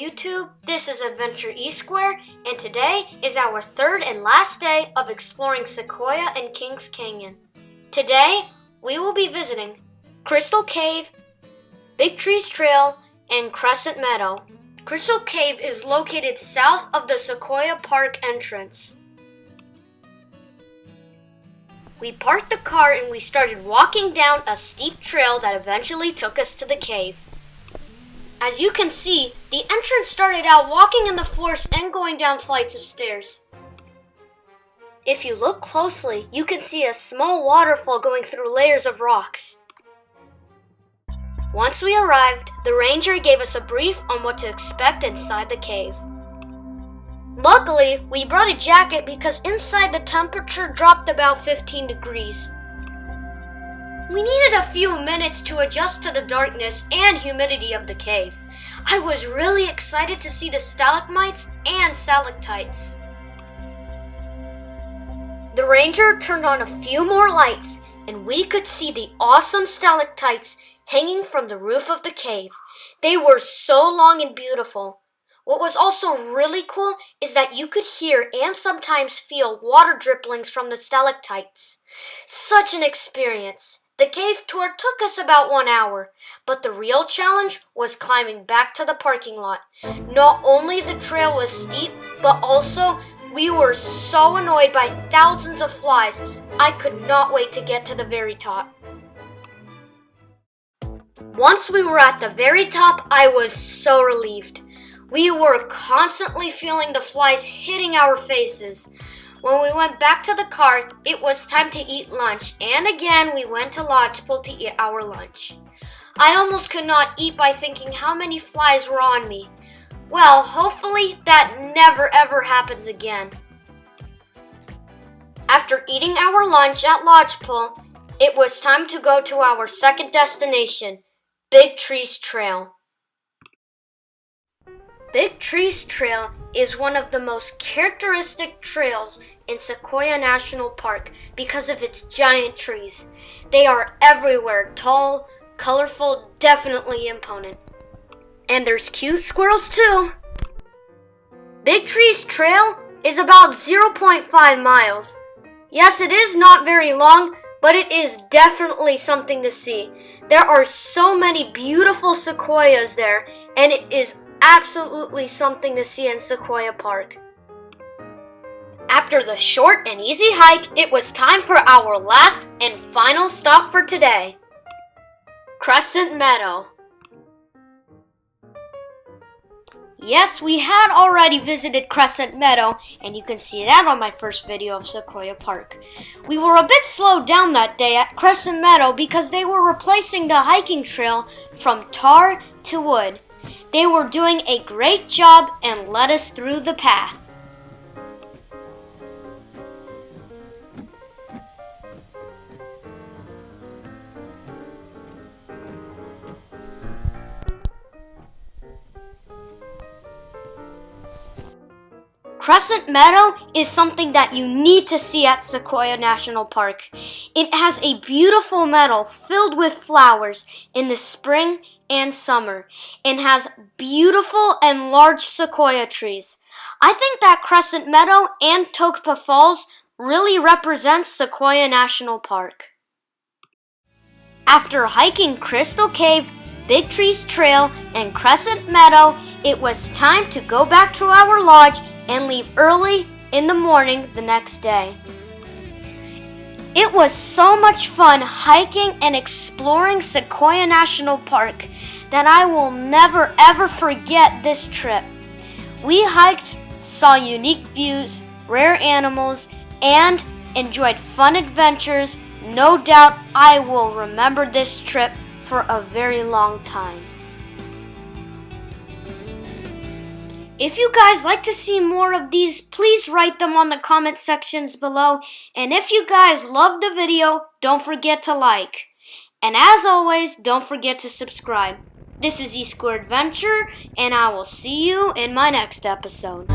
YouTube, this is Adventure E-Square, and today is our third and last day of exploring Sequoia and Kings Canyon. Today, we will be visiting Crystal Cave, Big Trees Trail, and Crescent Meadow. Crystal Cave is located south of the Sequoia Park entrance. We parked the car and we started walking down a steep trail that eventually took us to the cave. As you can see, the entrance started out walking in the forest and going down flights of stairs. If you look closely, you can see a small waterfall going through layers of rocks. Once we arrived, the ranger gave us a brief on what to expect inside the cave. Luckily, we brought a jacket because inside the temperature dropped about 15 degrees. We needed a few minutes to adjust to the darkness and humidity of the cave. I was really excited to see the stalagmites and stalactites. The ranger turned on a few more lights, and we could see the awesome stalactites hanging from the roof of the cave. They were so long and beautiful. What was also really cool is that you could hear and sometimes feel water dribblings from the stalactites. Such an experience. The cave tour took us about 1 hour, but the real challenge was climbing back to the parking lot. Not only the trail was steep, but also we were so annoyed by thousands of flies. I could not wait to get to the very top. Once we were at the very top, I was so relieved. We were constantly feeling the flies hitting our faces. When we went back to the car, it was time to eat lunch, and again we went to Lodgepole to eat our lunch. I almost could not eat by thinking how many flies were on me. Well, hopefully that never ever happens again. After eating our lunch at Lodgepole, it was time to go to our second destination, Big Trees Trail. Big Trees Trail is one of the most characteristic trails in Sequoia National Park because of its giant trees. They are everywhere, tall, colorful, definitely imponent. And there's cute squirrels too. Big Trees Trail is about 0.5 miles. Yes, it is not very long, but it is definitely something to see. There are so many beautiful sequoias there, and it is absolutely something to see in Sequoia Park. After the short and easy hike, it was time for our last and final stop for today, Crescent Meadow. Yes, we had already visited Crescent Meadow, and you can see that on my first video of Sequoia Park. We were a bit slowed down that day at Crescent Meadow because they were replacing the hiking trail from tar to wood. They were doing a great job and led us through the path. Crescent Meadow is something that you need to see at Sequoia National Park. It has a beautiful meadow filled with flowers in the spring and summer, and has beautiful and large sequoia trees. I think that Crescent Meadow and Tokpa Falls really represents Sequoia National Park. After hiking Crystal Cave, Big Trees Trail, and Crescent Meadow, it was time to go back to our lodge and leave early in the morning the next day. It was so much fun hiking and exploring Sequoia National Park that I will never ever forget this trip. We hiked, saw unique views, rare animals, and enjoyed fun adventures. No doubt I will remember this trip for a very long time. If you guys like to see more of these, please write them on the comment sections below. And if you guys loved the video, don't forget to like. And as always, don't forget to subscribe. This is E-Square Adventure, and I will see you in my next episode.